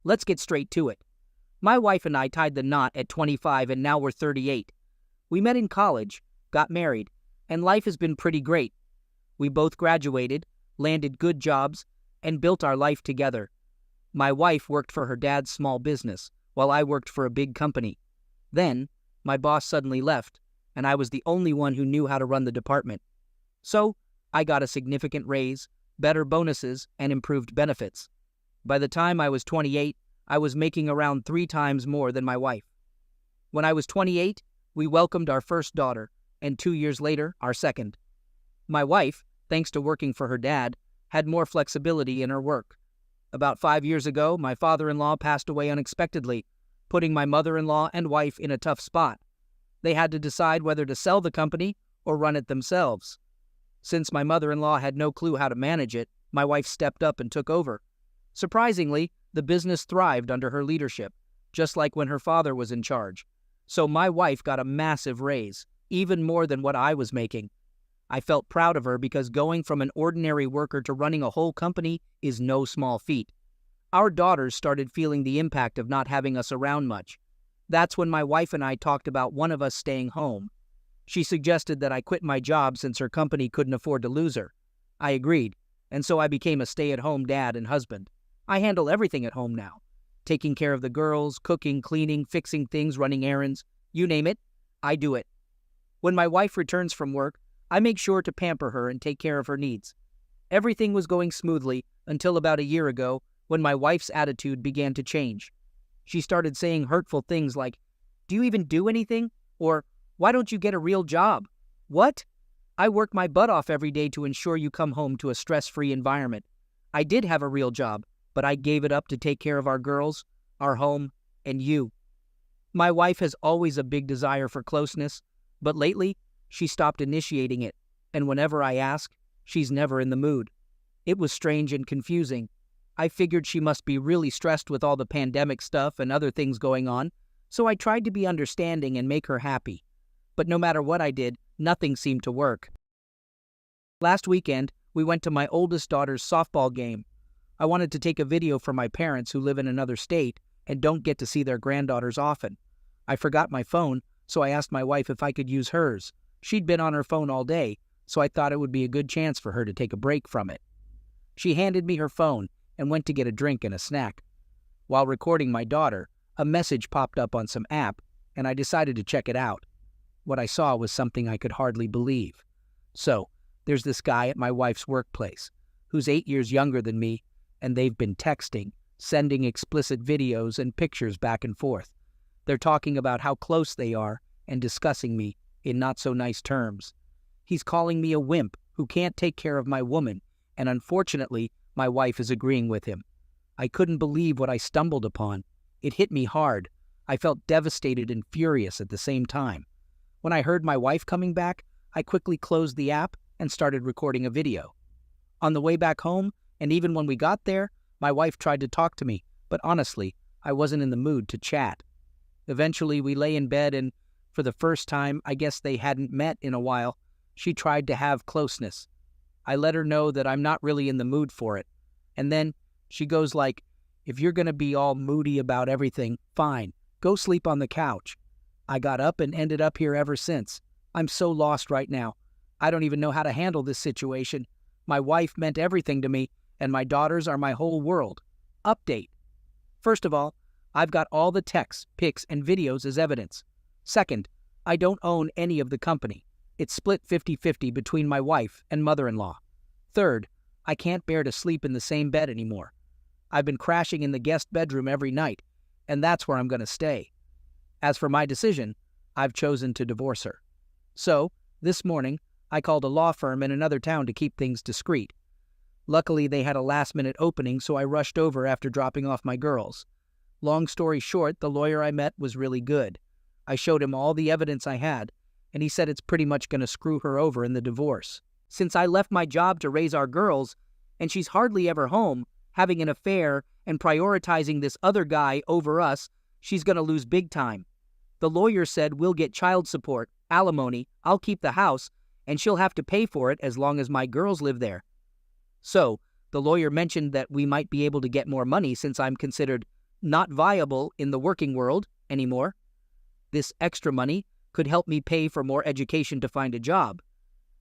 Let's get straight to it. My wife and I tied the knot at 25 and now we're 38. We met in college, got married, and life has been pretty great. We both graduated, landed good jobs, and built our life together. My wife worked for her dad's small business, while I worked for a big company. Then, my boss suddenly left, and I was the only one who knew how to run the department. So, I got a significant raise, better bonuses, and improved benefits. By the time I was 28, I was making around 3 times more than my wife. When I was 28, we welcomed our first daughter, and 2 years later, our second. My wife, thanks to working for her dad, had more flexibility in her work. About 5 years ago, my father-in-law passed away unexpectedly, putting my mother-in-law and wife in a tough spot. They had to decide whether to sell the company or run it themselves. Since my mother-in-law had no clue how to manage it, my wife stepped up and took over. Surprisingly, the business thrived under her leadership, just like when her father was in charge. So my wife got a massive raise, even more than what I was making. I felt proud of her because going from an ordinary worker to running a whole company is no small feat. Our daughters started feeling the impact of not having us around much. That's when my wife and I talked about one of us staying home. She suggested that I quit my job since her company couldn't afford to lose her. I agreed, and so I became a stay-at-home dad and husband. I handle everything at home now. Taking care of the girls, cooking, cleaning, fixing things, running errands. You name it, I do it. When my wife returns from work, I make sure to pamper her and take care of her needs. Everything was going smoothly until about a year ago when my wife's attitude began to change. She started saying hurtful things like, "Do you even do anything?" Or, "Why don't you get a real job?" What? I work my butt off every day to ensure you come home to a stress-free environment. I did have a real job, but I gave it up to take care of our girls, our home, and you. My wife has always a big desire for closeness, but lately, she stopped initiating it, and whenever I ask, she's never in the mood. It was strange and confusing. I figured she must be really stressed with all the pandemic stuff and other things going on, so I tried to be understanding and make her happy. But no matter what I did, nothing seemed to work. Last weekend, we went to my oldest daughter's softball game. I wanted to take a video for my parents who live in another state and don't get to see their granddaughters often. I forgot my phone, so I asked my wife if I could use hers. She'd been on her phone all day, so I thought it would be a good chance for her to take a break from it. She handed me her phone and went to get a drink and a snack. While recording my daughter, a message popped up on some app, and I decided to check it out. What I saw was something I could hardly believe. So, there's this guy at my wife's workplace, who's 8 years younger than me, and they've been texting, sending explicit videos and pictures back and forth. They're talking about how close they are and discussing me in not-so-nice terms. He's calling me a wimp who can't take care of my woman, and unfortunately, my wife is agreeing with him. I couldn't believe what I stumbled upon. It hit me hard. I felt devastated and furious at the same time. When I heard my wife coming back, I quickly closed the app and started recording a video. On the way back home, and even when we got there, my wife tried to talk to me, but honestly, I wasn't in the mood to chat. Eventually, we lay in bed and, for the first time, I guess they hadn't met in a while, she tried to have closeness. I let her know that I'm not really in the mood for it. And then she goes like, "If you're going to be all moody about everything, fine, go sleep on the couch." I got up and ended up here ever since. I'm so lost right now. I don't even know how to handle this situation. My wife meant everything to me, and my daughters are my whole world. Update. First of all, I've got all the texts, pics, and videos as evidence. Second, I don't own any of the company. It's split 50-50 between my wife and mother-in-law. Third, I can't bear to sleep in the same bed anymore. I've been crashing in the guest bedroom every night, and that's where I'm going to stay. As for my decision, I've chosen to divorce her. So, this morning, I called a law firm in another town to keep things discreet. Luckily, they had a last-minute opening, so I rushed over after dropping off my girls. Long story short, the lawyer I met was really good. I showed him all the evidence I had, and he said it's pretty much going to screw her over in the divorce. Since I left my job to raise our girls, and she's hardly ever home, having an affair and prioritizing this other guy over us, she's going to lose big time. The lawyer said we'll get child support, alimony, I'll keep the house, and she'll have to pay for it as long as my girls live there. So, the lawyer mentioned that we might be able to get more money since I'm considered not viable in the working world anymore. This extra money could help me pay for more education to find a job.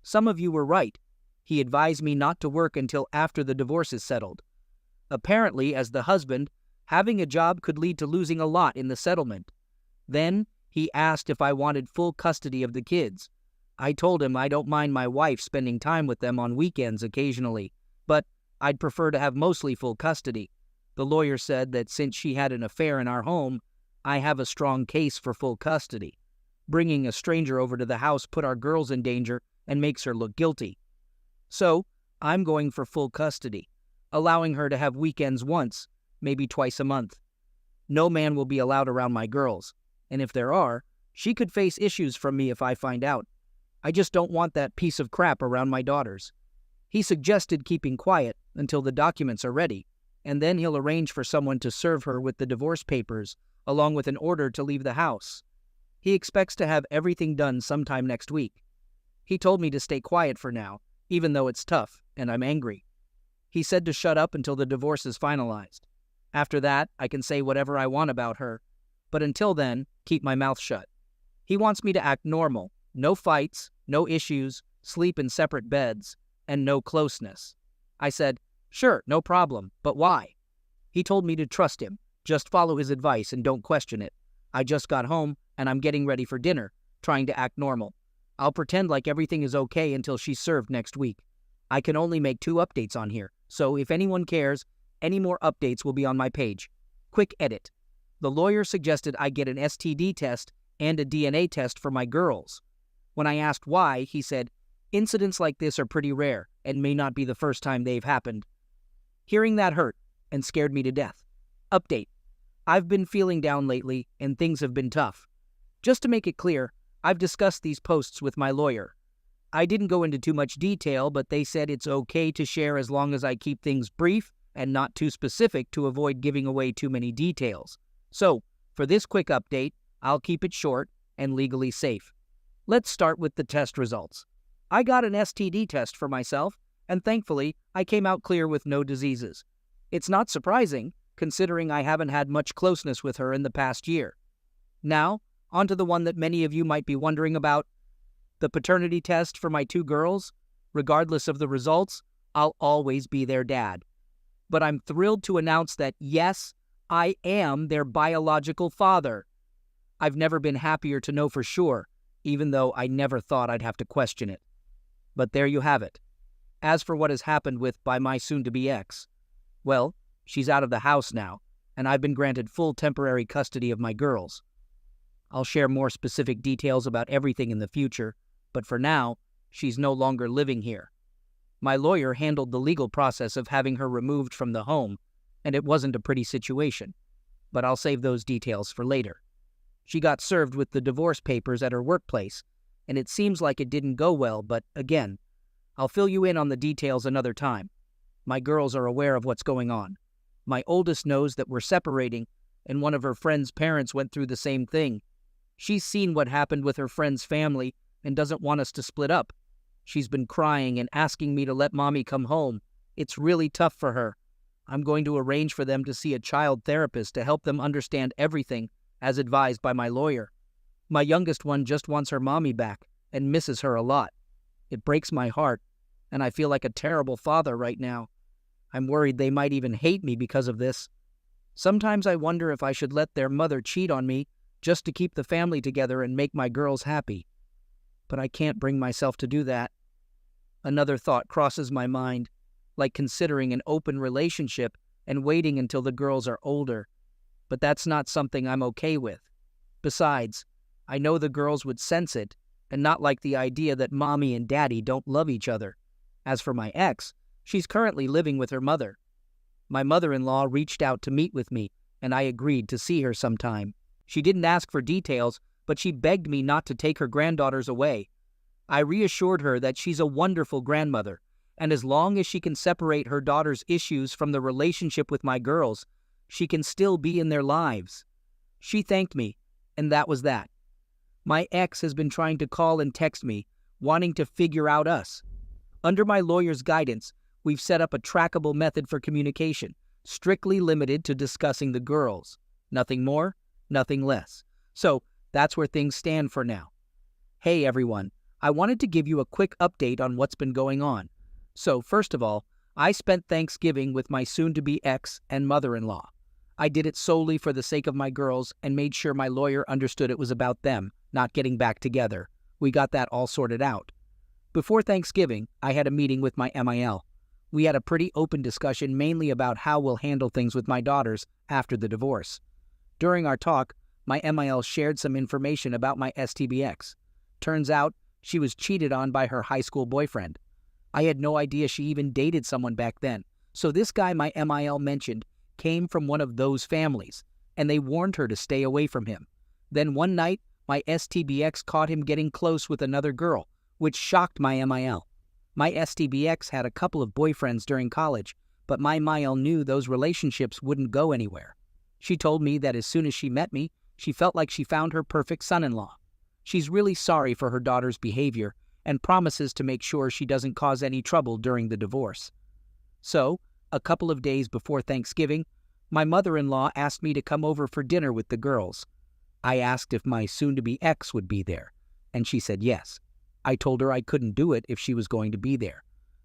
Some of you were right. He advised me not to work until after the divorce is settled. Apparently, as the husband, having a job could lead to losing a lot in the settlement. Then, he asked if I wanted full custody of the kids. I told him I don't mind my wife spending time with them on weekends occasionally, but I'd prefer to have mostly full custody. The lawyer said that since she had an affair in our home, I have a strong case for full custody. Bringing a stranger over to the house put our girls in danger and makes her look guilty. So, I'm going for full custody, allowing her to have weekends once, maybe twice a month. No man will be allowed around my girls, and if there are, she could face issues from me if I find out. I just don't want that piece of crap around my daughters. He suggested keeping quiet until the documents are ready, and then he'll arrange for someone to serve her with the divorce papers, along with an order to leave the house. He expects to have everything done sometime next week. He told me to stay quiet for now, even though it's tough, and I'm angry. He said to shut up until the divorce is finalized. After that, I can say whatever I want about her, but until then, keep my mouth shut. He wants me to act normal, no fights, no issues, sleep in separate beds, and no closeness. I said, sure, no problem, but why? He told me to trust him, just follow his advice and don't question it. I just got home, and I'm getting ready for dinner, trying to act normal. I'll pretend like everything is okay until she's served next week. I can only make 2 updates on here, so if anyone cares, any more updates will be on my page. Quick edit. The lawyer suggested I get an STD test and a DNA test for my girls. When I asked why, he said, incidents like this are pretty rare and may not be the first time they've happened. Hearing that hurt and scared me to death. Update. I've been feeling down lately and things have been tough. Just to make it clear, I've discussed these posts with my lawyer. I didn't go into too much detail, but they said it's okay to share as long as I keep things brief and not too specific to avoid giving away too many details. So, for this quick update, I'll keep it short and legally safe. Let's start with the test results. I got an STD test for myself, and thankfully, I came out clear with no diseases. It's not surprising, considering I haven't had much closeness with her in the past year. Now, onto the one that many of you might be wondering about. The paternity test for my 2 girls. Regardless of the results, I'll always be their dad. But I'm thrilled to announce that yes, I am their biological father. I've never been happier to know for sure, even though I never thought I'd have to question it. But there you have it. As for what has happened with by my soon-to-be ex, well, she's out of the house now, and I've been granted full temporary custody of my girls. I'll share more specific details about everything in the future, but for now, she's no longer living here. My lawyer handled the legal process of having her removed from the home, and it wasn't a pretty situation, but I'll save those details for later. She got served with the divorce papers at her workplace, and it seems like it didn't go well, but again, I'll fill you in on the details another time. My girls are aware of what's going on. My oldest knows that we're separating, and one of her friend's parents went through the same thing. She's seen what happened with her friend's family and doesn't want us to split up. She's been crying and asking me to let mommy come home. It's really tough for her. I'm going to arrange for them to see a child therapist to help them understand everything, as advised by my lawyer. My youngest one just wants her mommy back and misses her a lot. It breaks my heart, and I feel like a terrible father right now. I'm worried they might even hate me because of this. Sometimes I wonder if I should let their mother cheat on me just to keep the family together and make my girls happy. But I can't bring myself to do that. Another thought crosses my mind, like considering an open relationship and waiting until the girls are older. But that's not something I'm okay with. Besides, I know the girls would sense it and not like the idea that mommy and daddy don't love each other. As for my ex, she's currently living with her mother. My mother-in-law reached out to meet with me, and I agreed to see her sometime. She didn't ask for details, but she begged me not to take her granddaughters away. I reassured her that she's a wonderful grandmother, and as long as she can separate her daughter's issues from the relationship with my girls, she can still be in their lives. She thanked me, and that was that. My ex has been trying to call and text me, wanting to figure out us. Under my lawyer's guidance, we've set up a trackable method for communication, strictly limited to discussing the girls. Nothing more, nothing less. So that's where things stand for now. Hey everyone, I wanted to give you a quick update on what's been going on. So first of all, I spent Thanksgiving with my soon-to-be ex and mother-in-law. I did it solely for the sake of my girls and made sure my lawyer understood it was about them, not getting back together. We got that all sorted out. Before Thanksgiving, I had a meeting with my MIL. We had a pretty open discussion mainly about how we'll handle things with my daughters after the divorce. During our talk, my MIL shared some information about my STBX. Turns out, she was cheated on by her high school boyfriend. I had no idea she even dated someone back then, so this guy my MIL mentioned came from one of those families, and they warned her to stay away from him. Then one night, my STBX caught him getting close with another girl, which shocked my MIL. My STBX had a couple of boyfriends during college, but my MIL knew those relationships wouldn't go anywhere. She told me that as soon as she met me, she felt like she found her perfect son-in-law. She's really sorry for her daughter's behavior and promises to make sure she doesn't cause any trouble during the divorce. So, a couple of days before Thanksgiving, my mother-in-law asked me to come over for dinner with the girls. I asked if my soon-to-be ex would be there, and she said yes. I told her I couldn't do it if she was going to be there,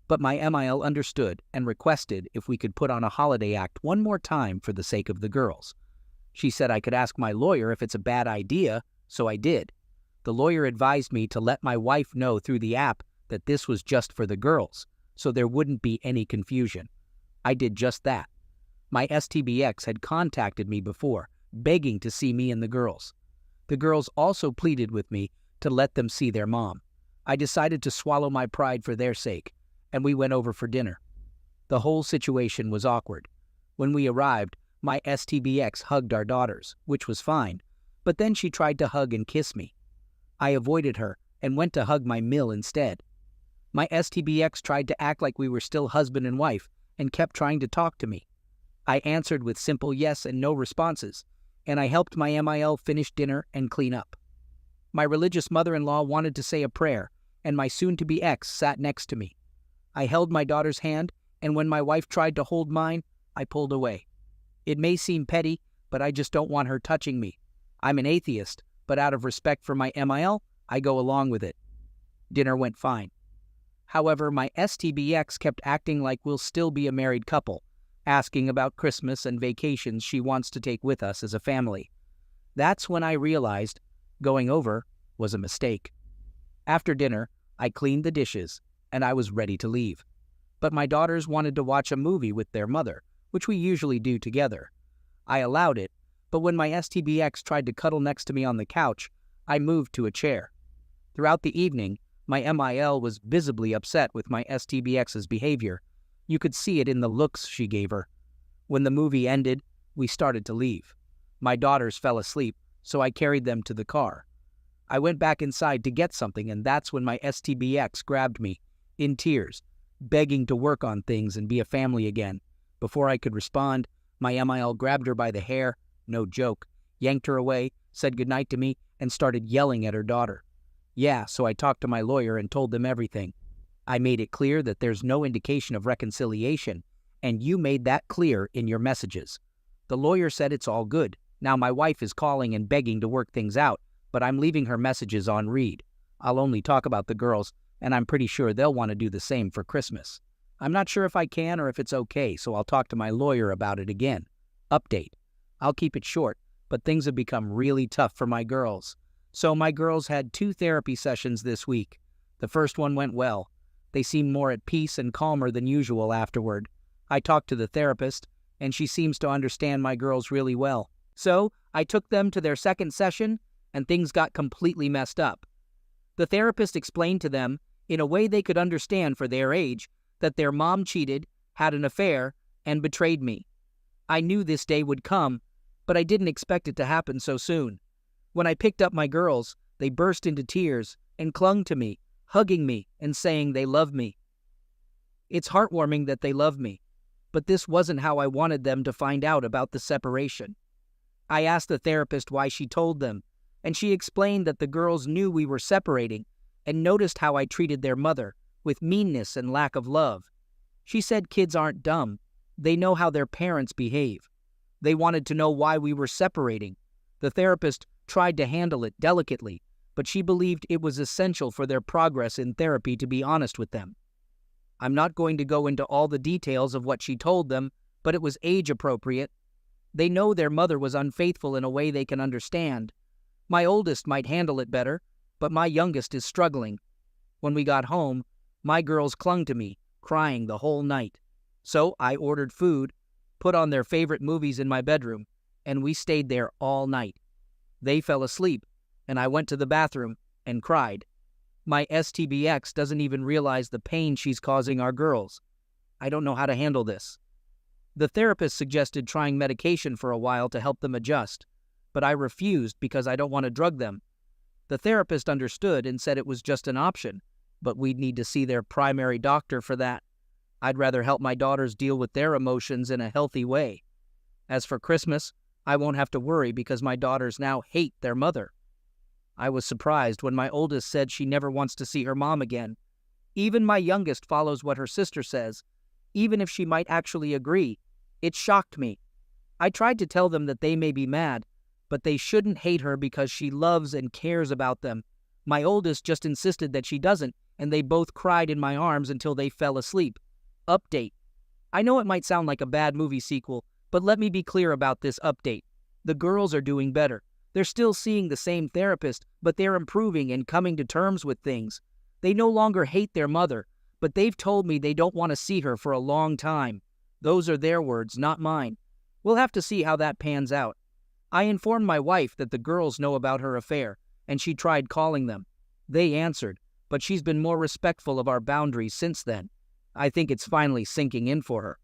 but my MIL understood and requested if we could put on a holiday act one more time for the sake of the girls. She said I could ask my lawyer if it's a bad idea, so I did. The lawyer advised me to let my wife know through the app that this was just for the girls, so there wouldn't be any confusion. I did just that. My STBX had contacted me before, begging to see me and the girls. The girls also pleaded with me to let them see their mom. I decided to swallow my pride for their sake, and we went over for dinner. The whole situation was awkward. When we arrived, my STBX hugged our daughters, which was fine, but then she tried to hug and kiss me. I avoided her and went to hug my MIL instead. My STBX tried to act like we were still husband and wife and kept trying to talk to me. I answered with simple yes and no responses, and I helped my MIL finish dinner and clean up. My religious mother-in-law wanted to say a prayer, and my soon-to-be ex sat next to me. I held my daughter's hand, and when my wife tried to hold mine, I pulled away. It may seem petty, but I just don't want her touching me. I'm an atheist, but out of respect for my MIL, I go along with it. Dinner went fine. However, my STBX kept acting like we'll still be a married couple, asking about Christmas and vacations she wants to take with us as a family. That's when I realized going over was a mistake. After dinner, I cleaned the dishes, and I was ready to leave. But my daughters wanted to watch a movie with their mother, which we usually do together. I allowed it, but when my STBX tried to cuddle next to me on the couch, I moved to a chair. Throughout the evening, my MIL was visibly upset with my STBX's behavior. You could see it in the looks she gave her. When the movie ended, we started to leave. My daughters fell asleep, so I carried them to the car. I went back inside to get something, and that's when my STBX grabbed me, in tears, begging to work on things and be a family again. Before I could respond, my MIL grabbed her by the hair, no joke, yanked her away, said goodnight to me, and started yelling at her daughter. Yeah, so I talked to my lawyer and told them everything. I made it clear that there's no indication of reconciliation, and you made that clear in your messages. The lawyer said it's all good. Now my wife is calling and begging to work things out, but I'm leaving her messages on read. I'll only talk about the girls, and I'm pretty sure they'll want to do the same for Christmas. I'm not sure if I can or if it's okay, so I'll talk to my lawyer about it again. Update. I'll keep it short, but things have become really tough for my girls. So my girls had 2 therapy sessions this week. The first one went well. They seemed more at peace and calmer than usual afterward. I talked to the therapist, and she seems to understand my girls really well. So I took them to their second session, and things got completely messed up. The therapist explained to them, in a way they could understand for their age, that their mom cheated, had an affair, and betrayed me. I knew this day would come, but I didn't expect it to happen so soon. When I picked up my girls, they burst into tears and clung to me, hugging me and saying they love me. It's heartwarming that they love me, but this wasn't how I wanted them to find out about the separation. I asked the therapist why she told them, and she explained that the girls knew we were separating and noticed how I treated their mother with meanness and lack of love. She said kids aren't dumb, but they They know how their parents behave. They wanted to know why we were separating. The therapist tried to handle it delicately, but she believed it was essential for their progress in therapy to be honest with them. I'm not going to go into all the details of what she told them, but it was age appropriate. They know their mother was unfaithful in a way they can understand. My oldest might handle it better, but my youngest is struggling. When we got home, my girls clung to me, crying the whole night. So I ordered food, put on their favorite movies in my bedroom, and we stayed there all night. They fell asleep, and I went to the bathroom and cried. My STBX doesn't even realize the pain she's causing our girls. I don't know how to handle this. The therapist suggested trying medication for a while to help them adjust, but I refused because I don't want to drug them. The therapist understood and said it was just an option, but we'd need to see their primary doctor for that. I'd rather help my daughters deal with their emotions in a healthy way. As for Christmas, I won't have to worry because my daughters now hate their mother. I was surprised when my oldest said she never wants to see her mom again. Even my youngest follows what her sister says, even if she might actually agree. It shocked me. I tried to tell them that they may be mad, but they shouldn't hate her because she loves and cares about them. My oldest just insisted that she doesn't, and they both cried in my arms until they fell asleep. Update. I know it might sound like a bad movie sequel, but let me be clear about this update. The girls are doing better. They're still seeing the same therapist, but they're improving and coming to terms with things. They no longer hate their mother, but they've told me they don't want to see her for a long time. Those are their words, not mine. We'll have to see how that pans out. I informed my wife that the girls know about her affair, and she tried calling them. They answered, but she's been more respectful of our boundaries since then. I think it's finally sinking in for her.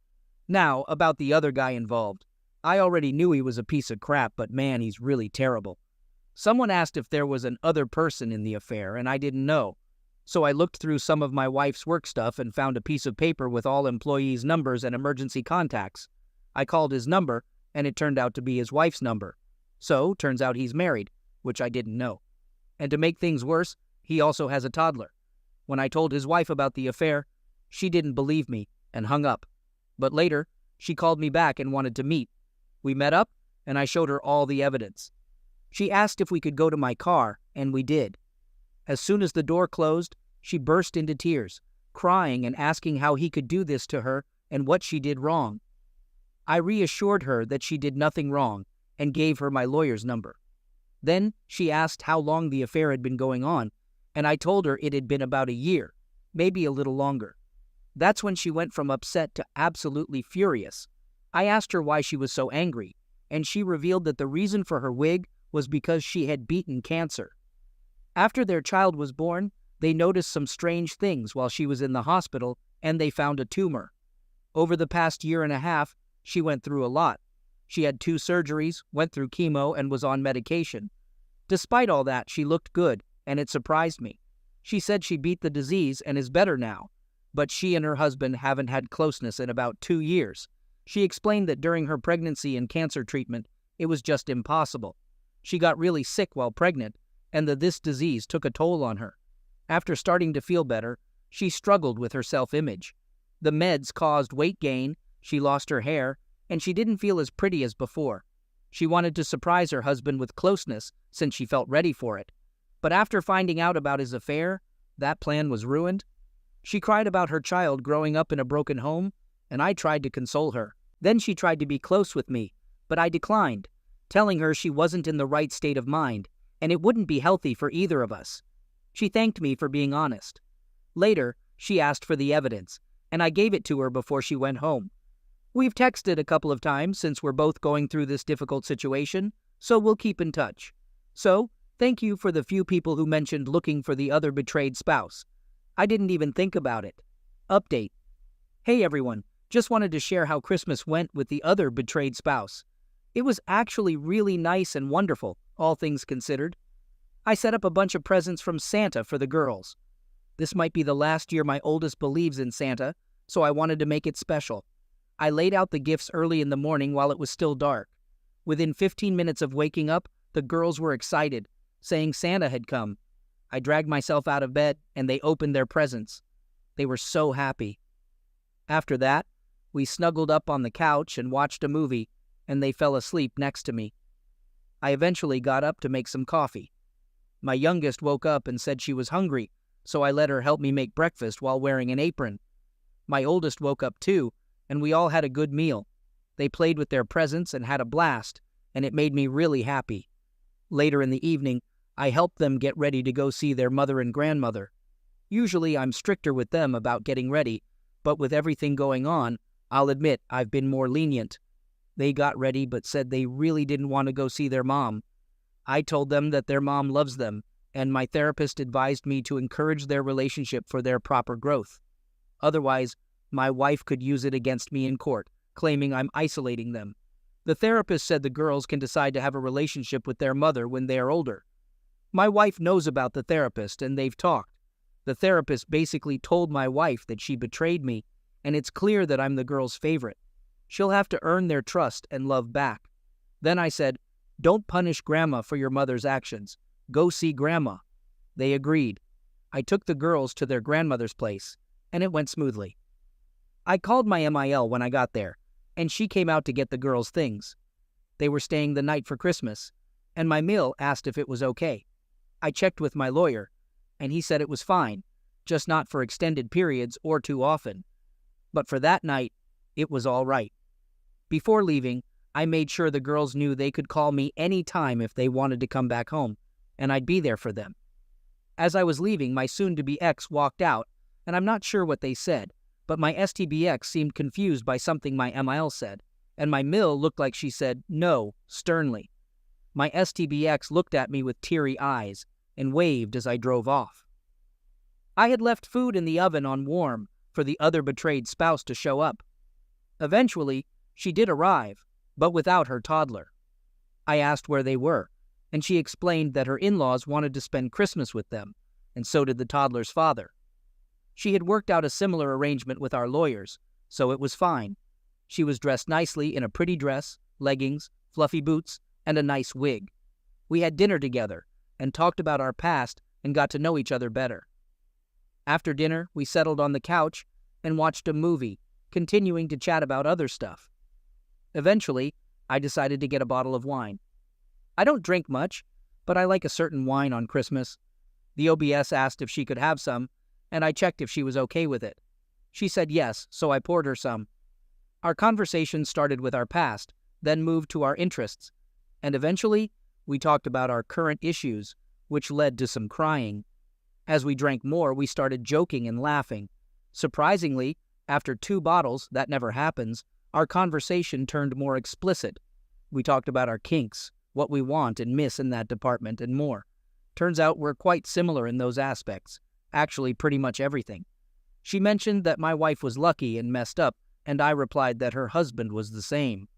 Now, about the other guy involved. I already knew he was a piece of crap, but man, he's really terrible. Someone asked if there was an other person in the affair, and I didn't know. So I looked through some of my wife's work stuff and found a piece of paper with all employees' numbers and emergency contacts. I called his number, and it turned out to be his wife's number. So, turns out he's married, which I didn't know. And to make things worse, he also has a toddler. When I told his wife about the affair, she didn't believe me and hung up. But later, she called me back and wanted to meet. We met up, and I showed her all the evidence. She asked if we could go to my car, and we did. As soon as the door closed, she burst into tears, crying and asking how he could do this to her and what she did wrong. I reassured her that she did nothing wrong and gave her my lawyer's number. Then she asked how long the affair had been going on, and I told her it had been about a year, maybe a little longer. That's when she went from upset to absolutely furious. I asked her why she was so angry, and she revealed that the reason for her wig was because she had beaten cancer. After their child was born, they noticed some strange things while she was in the hospital, and they found a tumor. Over the past year and a half, she went through a lot. She had 2 surgeries, went through chemo, and was on medication. Despite all that, she looked good, and it surprised me. She said she beat the disease and is better now, but she and her husband haven't had closeness in about 2 years. She explained that during her pregnancy and cancer treatment, it was just impossible. She got really sick while pregnant, and that this disease took a toll on her. After starting to feel better, she struggled with her self-image. The meds caused weight gain, she lost her hair, and she didn't feel as pretty as before. She wanted to surprise her husband with closeness since she felt ready for it. But after finding out about his affair, that plan was ruined. She cried about her child growing up in a broken home, and I tried to console her. Then she tried to be close with me, but I declined, telling her she wasn't in the right state of mind, and it wouldn't be healthy for either of us. She thanked me for being honest. Later, she asked for the evidence, and I gave it to her before she went home. We've texted a couple of times since we're both going through this difficult situation, so we'll keep in touch. So, thank you for the few people who mentioned looking for the other betrayed spouse. I didn't even think about it. Update. Hey everyone, just wanted to share how Christmas went with the other betrayed spouse. It was actually really nice and wonderful, all things considered. I set up a bunch of presents from Santa for the girls. This might be the last year my oldest believes in Santa, so I wanted to make it special. I laid out the gifts early in the morning while it was still dark. Within 15 minutes of waking up, the girls were excited, saying Santa had come. I dragged myself out of bed, and they opened their presents. They were so happy. After that, We snuggled up on the couch and watched a movie, and they fell asleep next to me. I eventually got up to make some coffee. My youngest woke up and said she was hungry, so I let her help me make breakfast while wearing an apron. My oldest woke up too, and we all had a good meal. They played with their presents and had a blast, and it made me really happy. Later in the evening, I helped them get ready to go see their mother and grandmother. Usually I'm stricter with them about getting ready, but with everything going on, I'll admit I've been more lenient. They got ready but said they really didn't want to go see their mom. I told them that their mom loves them, and my therapist advised me to encourage their relationship for their proper growth. Otherwise, my wife could use it against me in court, claiming I'm isolating them. The therapist said the girls can decide to have a relationship with their mother when they are older. My wife knows about the therapist, and they've talked. The therapist basically told my wife that she betrayed me, and it's clear that I'm the girl's favorite. She'll have to earn their trust and love back. Then I said, "Don't punish Grandma for your mother's actions. Go see Grandma." They agreed. I took the girls to their grandmother's place, and it went smoothly. I called my MIL when I got there, and she came out to get the girls' things. They were staying the night for Christmas, and my MIL asked if it was okay. I checked with my lawyer, and he said it was fine, just not for extended periods or too often. But for that night, it was all right. Before leaving, I made sure the girls knew they could call me any time if they wanted to come back home, and I'd be there for them. As I was leaving, my soon-to-be ex walked out, and I'm not sure what they said, but my STBX seemed confused by something my MIL said, and my MIL looked like she said no, sternly. My STBX looked at me with teary eyes and waved as I drove off. I had left food in the oven on warm for the other betrayed spouse to show up. Eventually, she did arrive, but without her toddler. I asked where they were, and she explained that her in-laws wanted to spend Christmas with them, and so did the toddler's father. She had worked out a similar arrangement with our lawyers, so it was fine. She was dressed nicely in a pretty dress, leggings, fluffy boots, and a nice wig. We had dinner together and talked about our past and got to know each other better. After dinner, we settled on the couch and watched a movie, continuing to chat about other stuff. Eventually, I decided to get a bottle of wine. I don't drink much, but I like a certain wine on Christmas. The OBS asked if she could have some, and I checked if she was okay with it. She said yes, so I poured her some. Our conversation started with our past, then moved to our interests, and eventually, we talked about our current issues, which led to some crying. As we drank more, we started joking and laughing. Surprisingly, after 2 bottles, that never happens, our conversation turned more explicit. We talked about our kinks, what we want and miss in that department, and more. Turns out we're quite similar in those aspects. Actually, pretty much everything. She mentioned that my wife was lucky and messed up, and I replied that her husband was the same.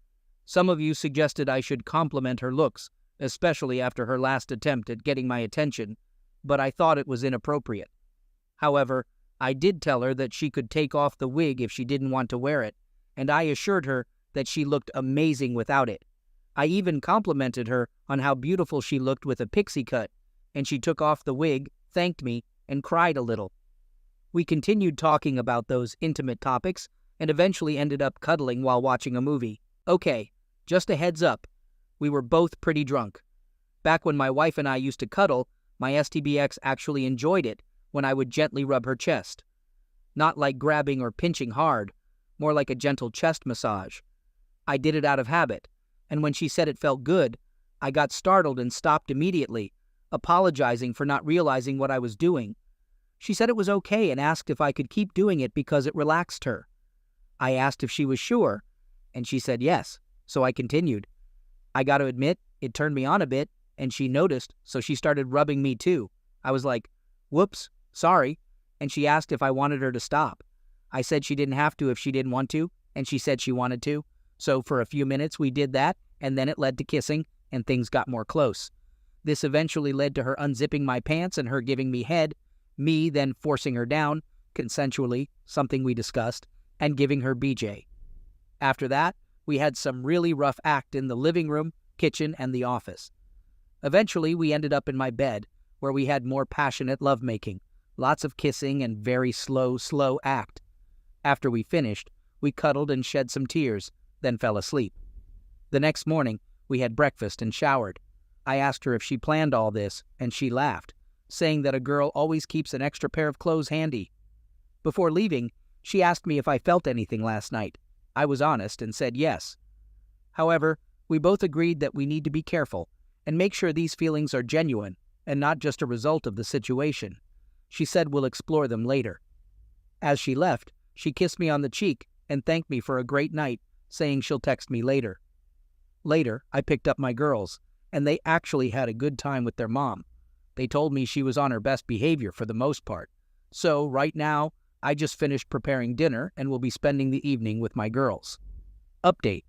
Some of you suggested I should compliment her looks, especially after her last attempt at getting my attention, but I thought it was inappropriate. However, I did tell her that she could take off the wig if she didn't want to wear it, and I assured her that she looked amazing without it. I even complimented her on how beautiful she looked with a pixie cut, and she took off the wig, thanked me, and cried a little. We continued talking about those intimate topics and eventually ended up cuddling while watching a movie. Okay, just a heads up, we were both pretty drunk. Back when my wife and I used to cuddle, my STBX actually enjoyed it when I would gently rub her chest. Not like grabbing or pinching hard, more like a gentle chest massage. I did it out of habit, and when she said it felt good, I got startled and stopped immediately, apologizing for not realizing what I was doing. She said it was okay and asked if I could keep doing it because it relaxed her. I asked if she was sure, and she said yes, so I continued. I got to admit, it turned me on a bit, and she noticed, so she started rubbing me too. I was like, "Whoops, sorry," and she asked if I wanted her to stop. I said she didn't have to if she didn't want to, and she said she wanted to. So for a few minutes we did that, and then it led to kissing, and things got more close. This eventually led to her unzipping my pants and her giving me head, me then forcing her down, consensually, something we discussed, and giving her BJ. After that, we had some really rough act in the living room, kitchen, and the office. Eventually, we ended up in my bed, where we had more passionate lovemaking, lots of kissing and very slow act. After we finished, We cuddled and shed some tears, then fell asleep. The next morning, we had breakfast and showered. I asked her if she planned all this, and she laughed, saying that a girl always keeps an extra pair of clothes handy. Before leaving, she asked me if I felt anything last night. I was honest and said yes. However, we both agreed that we need to be careful and make sure these feelings are genuine and not just a result of the situation. She said we'll explore them later. As she left, she kissed me on the cheek and thanked me for a great night, saying she'll text me later. Later, I picked up my girls, and they actually had a good time with their mom. They told me she was on her best behavior for the most part. So, right now, I just finished preparing dinner and will be spending the evening with my girls. Update.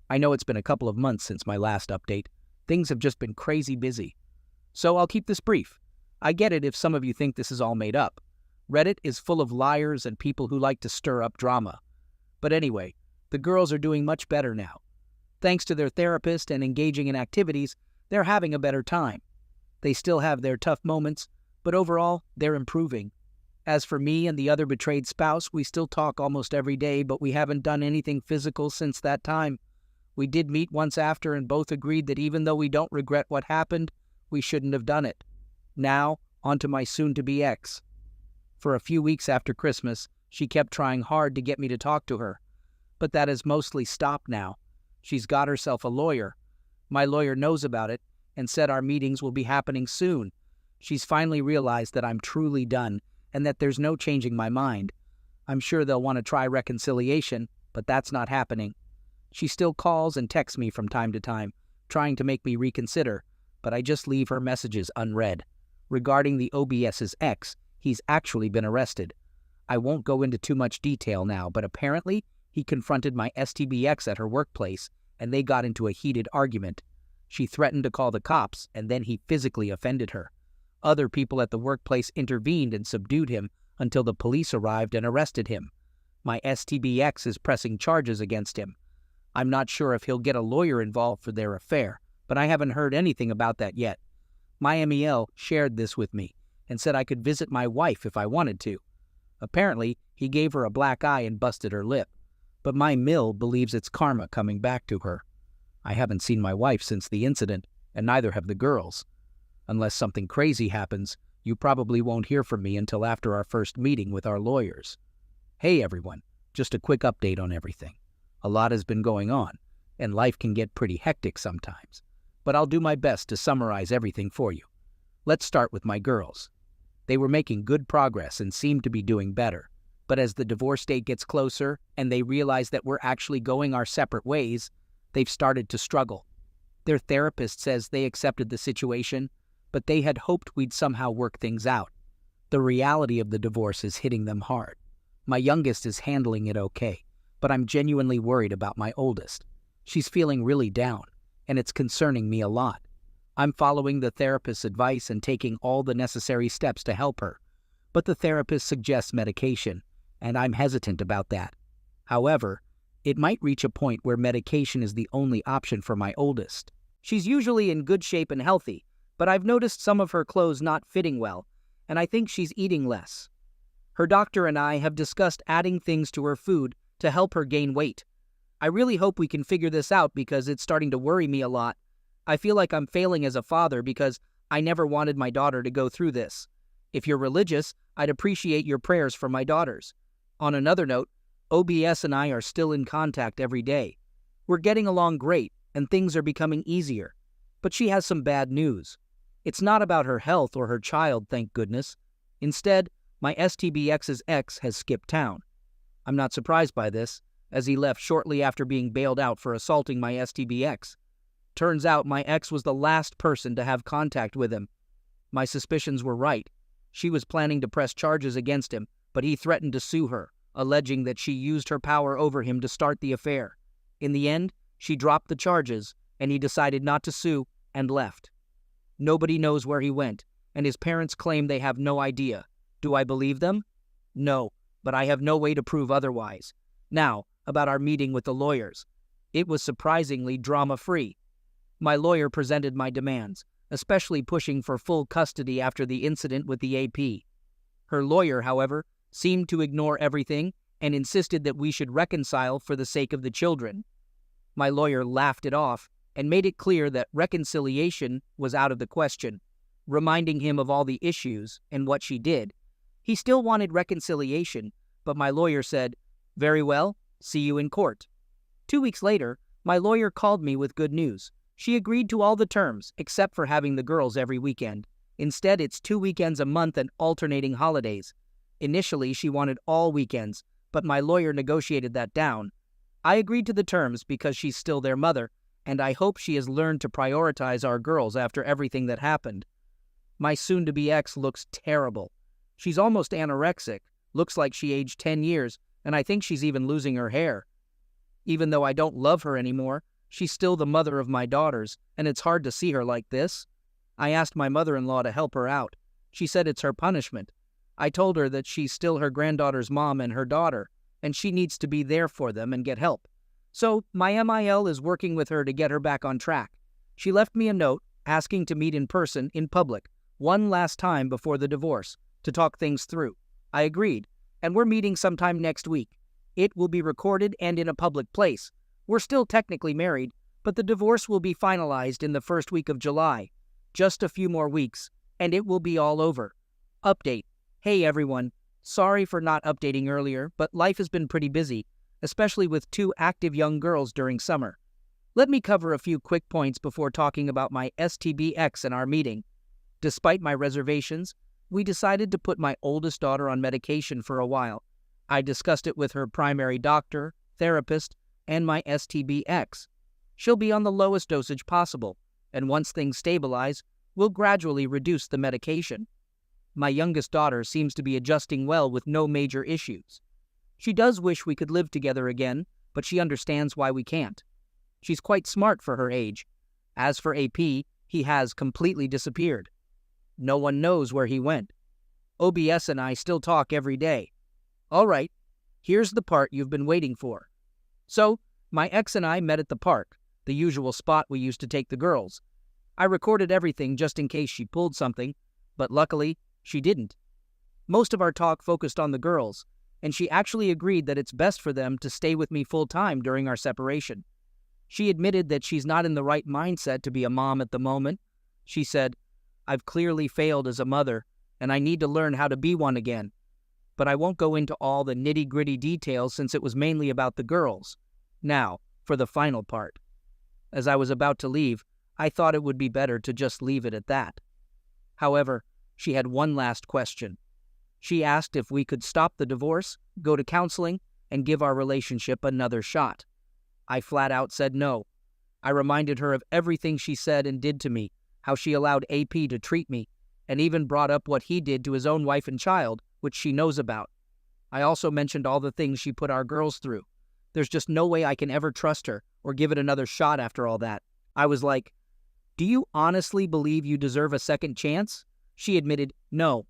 I know it's been a couple of months since my last update. Things have just been crazy busy. So I'll keep this brief. I get it if some of you think this is all made up. Reddit is full of liars and people who like to stir up drama. But anyway, the girls are doing much better now. Thanks to their therapist and engaging in activities, they're having a better time. They still have their tough moments, but overall, they're improving. As for me and the other betrayed spouse, we still talk almost every day, but we haven't done anything physical since that time. We did meet once after and both agreed that even though we don't regret what happened, we shouldn't have done it. Now, on to my soon-to-be ex. For a few weeks after Christmas, she kept trying hard to get me to talk to her. But that has mostly stopped now. She's got herself a lawyer. My lawyer knows about it and said our meetings will be happening soon. She's finally realized that I'm truly done and that there's no changing my mind. I'm sure they'll want to try reconciliation, but that's not happening. She still calls and texts me from time to time, trying to make me reconsider, but I just leave her messages unread. Regarding the OBS's ex, he's actually been arrested. I won't go into too much detail now, but apparently he confronted my STBX at her workplace, and they got into a heated argument. She threatened to call the cops, and then he physically offended her. Other people at the workplace intervened and subdued him until the police arrived and arrested him. My STBX is pressing charges against him. I'm not sure if he'll get a lawyer involved for their affair, but I haven't heard anything about that yet. My MEL shared this with me and said I could visit my wife if I wanted to. Apparently, he gave her a black eye and busted her lip, but my MIL believes it's karma coming back to her. I haven't seen my wife since the incident, and neither have the girls. Unless something crazy happens, you probably won't hear from me until after our first meeting with our lawyers. Hey everyone, just a quick update on everything. A lot has been going on, and life can get pretty hectic sometimes, but I'll do my best to summarize everything for you. Let's start with my girls. They were making good progress and seemed to be doing better, but as the divorce date gets closer and they realize that we're actually going our separate ways, they've started to struggle. Their therapist says they accepted the situation, but they had hoped we'd somehow work things out. The reality of the divorce is hitting them hard. My youngest is handling it okay, but I'm genuinely worried about my oldest. She's feeling really down, and it's concerning me a lot. I'm following the therapist's advice and taking all the necessary steps to help her, but the therapist suggests medication, and I'm hesitant about that. However, it might reach a point where medication is the only option for my oldest. She's usually in good shape and healthy, but I've noticed some of her clothes not fitting well, and I think she's eating less. Her doctor and I have discussed adding things to her food to help her gain weight. I really hope we can figure this out because it's starting to worry me a lot. I feel like I'm failing as a father because I never wanted my daughter to go through this. If you're religious, I'd appreciate your prayers for my daughters. On another note, OBS and I are still in contact every day. We're getting along great, and things are becoming easier. But she has some bad news. It's not about her health or her child, thank goodness. Instead, my STBX's ex has skipped town. I'm not surprised by this, as he left shortly after being bailed out for assaulting my STBX. Turns out my ex was the last person to have contact with him. My suspicions were right. She was planning to press charges against him, but he threatened to sue her, alleging that she used her power over him to start the affair. In the end, she dropped the charges, and he decided not to sue and left. Nobody knows where he went, and his parents claim they have no idea. Do I believe them? No, but I have no way to prove otherwise. Now, about our meeting with the lawyers. It was surprisingly drama-free. My lawyer presented my demands, especially pushing for full custody after the incident with the AP. Her lawyer, however, seemed to ignore everything and insisted that we should reconcile for the sake of the children. My lawyer laughed it off and made it clear that reconciliation was out of the question, reminding him of all the issues and what she did. He still wanted reconciliation, but my lawyer said, "Very well, see you in court." 2 weeks later, my lawyer called me with good news. She agreed to all the terms, except for having the girls every weekend. Instead, it's 2 weekends a month and alternating holidays. Initially, she wanted all weekends, but my lawyer negotiated that down. I agreed to the terms because she's still their mother, and I hope she has learned to prioritize our girls after everything that happened. My soon-to-be ex looks terrible. She's almost anorexic, looks like she aged 10 years, and I think she's even losing her hair. Even though I don't love her anymore, she's still the mother of my daughters, and it's hard to see her like this. I asked my mother-in-law to help her out. She said it's her punishment. I told her that she's still her granddaughter's mom and her daughter, and she needs to be there for them and get help. So my MIL is working with her to get her back on track. She left me a note asking to meet in person, in public, one last time before the divorce, to talk things through. I agreed, and we're meeting sometime next week. It will be recorded and in a public place. We're still technically married, but the divorce will be finalized in the first week of July. Just a few more weeks, and it will be all over. Update. Hey everyone. Sorry for not updating earlier, but life has been pretty busy, especially with 2 active young girls during summer. Let me cover a few quick points before talking about my STBX and our meeting. Despite my reservations, we decided to put my oldest daughter on medication for a while. I discussed it with her primary doctor, therapist, and my STBX. She'll be on the lowest dosage possible, and once things stabilize, we'll gradually reduce the medication. My youngest daughter seems to be adjusting well with no major issues. She does wish we could live together again, but she understands why we can't. She's quite smart for her age. As for AP, he has completely disappeared. No one knows where he went. OBS and I still talk every day. All right, here's the part you've been waiting for. So, my ex and I met at the park, the usual spot we used to take the girls. I recorded everything just in case she pulled something, but luckily, she didn't. Most of our talk focused on the girls, and she actually agreed that it's best for them to stay with me full-time during our separation. She admitted that she's not in the right mindset to be a mom at the moment. She said, "I've clearly failed as a mother, and I need to learn how to be one again." But I won't go into all the nitty-gritty details since it was mainly about the girls. Now, for the final part. As I was about to leave, I thought it would be better to just leave it at that. However, she had one last question. She asked if we could stop the divorce, go to counseling, and give our relationship another shot. I flat out said no. I reminded her of everything she said and did to me, how she allowed AP to treat me, and even brought up what he did to his own wife and child, which she knows about. I also mentioned all the things she put our girls through. There's just no way I can ever trust her or give it another shot after all that. I was like, "Do you honestly believe you deserve a second chance?" She admitted no.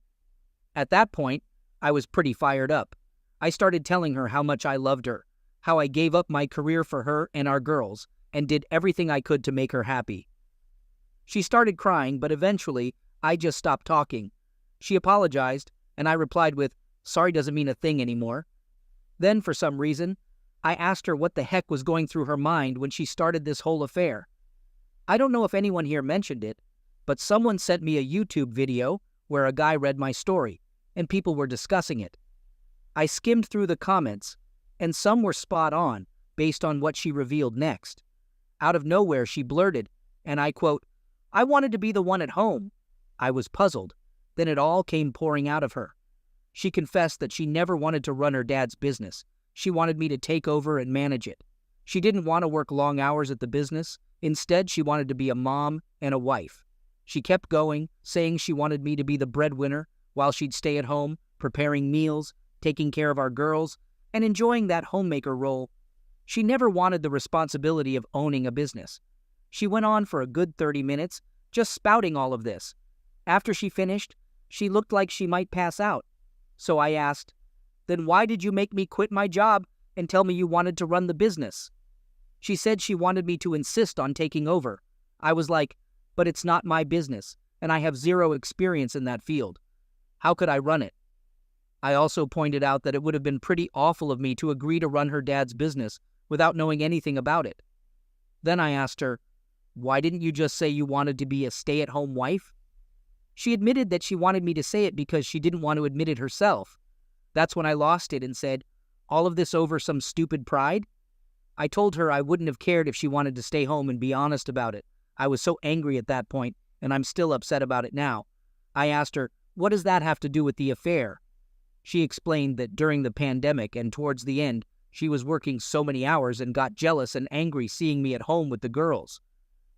At that point, I was pretty fired up. I started telling her how much I loved her, how I gave up my career for her and our girls, and did everything I could to make her happy. She started crying, but eventually, I just stopped talking. She apologized, and I replied with, "Sorry doesn't mean a thing anymore." Then, for some reason, I asked her what the heck was going through her mind when she started this whole affair. I don't know if anyone here mentioned it, but someone sent me a YouTube video where a guy read my story, and people were discussing it. I skimmed through the comments, and some were spot on, based on what she revealed next. Out of nowhere, she blurted, and I quote, "I wanted to be the one at home." I was puzzled. Then it all came pouring out of her. She confessed that she never wanted to run her dad's business. She wanted me to take over and manage it. She didn't want to work long hours at the business. Instead, she wanted to be a mom and a wife. She kept going, saying she wanted me to be the breadwinner while she'd stay at home, preparing meals, taking care of our girls, and enjoying that homemaker role. She never wanted the responsibility of owning a business. She went on for a good 30 minutes, just spouting all of this. After she finished, she looked like she might pass out. So I asked, "Then why did you make me quit my job and tell me you wanted to run the business?" She said she wanted me to insist on taking over. I was like, "But it's not my business, and I have zero experience in that field. How could I run it?" I also pointed out that it would have been pretty awful of me to agree to run her dad's business without knowing anything about it. Then I asked her, "Why didn't you just say you wanted to be a stay-at-home wife?" She admitted that she wanted me to say it because she didn't want to admit it herself. That's when I lost it and said, "All of this over some stupid pride?" I told her I wouldn't have cared if she wanted to stay home and be honest about it. I was so angry at that point, and I'm still upset about it now. I asked her, "What does that have to do with the affair?" She explained that during the pandemic and towards the end, she was working so many hours and got jealous and angry seeing me at home with the girls.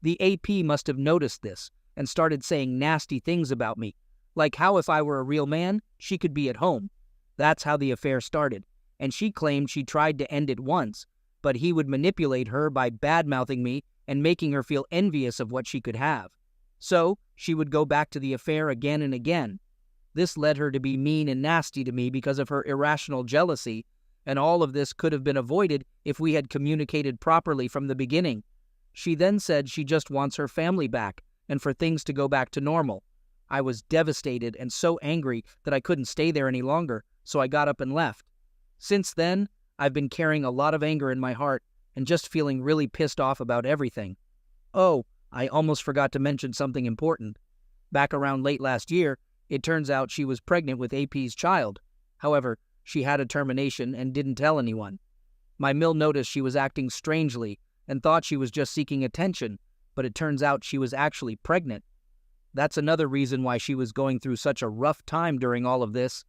The AP must have noticed this and started saying nasty things about me, like how if I were a real man, she could be at home. That's how the affair started, and she claimed she tried to end it once, but he would manipulate her by bad-mouthing me and making her feel envious of what she could have. So, she would go back to the affair again and again. This led her to be mean and nasty to me because of her irrational jealousy, and all of this could have been avoided if we had communicated properly from the beginning. She then said she just wants her family back and for things to go back to normal. I was devastated and so angry that I couldn't stay there any longer, so I got up and left. Since then, I've been carrying a lot of anger in my heart and just feeling really pissed off about everything. Oh, I almost forgot to mention something important. Back around late last year, it turns out she was pregnant with AP's child. However, she had a termination and didn't tell anyone. My mill noticed she was acting strangely and thought she was just seeking attention, but it turns out she was actually pregnant. That's another reason why she was going through such a rough time during all of this.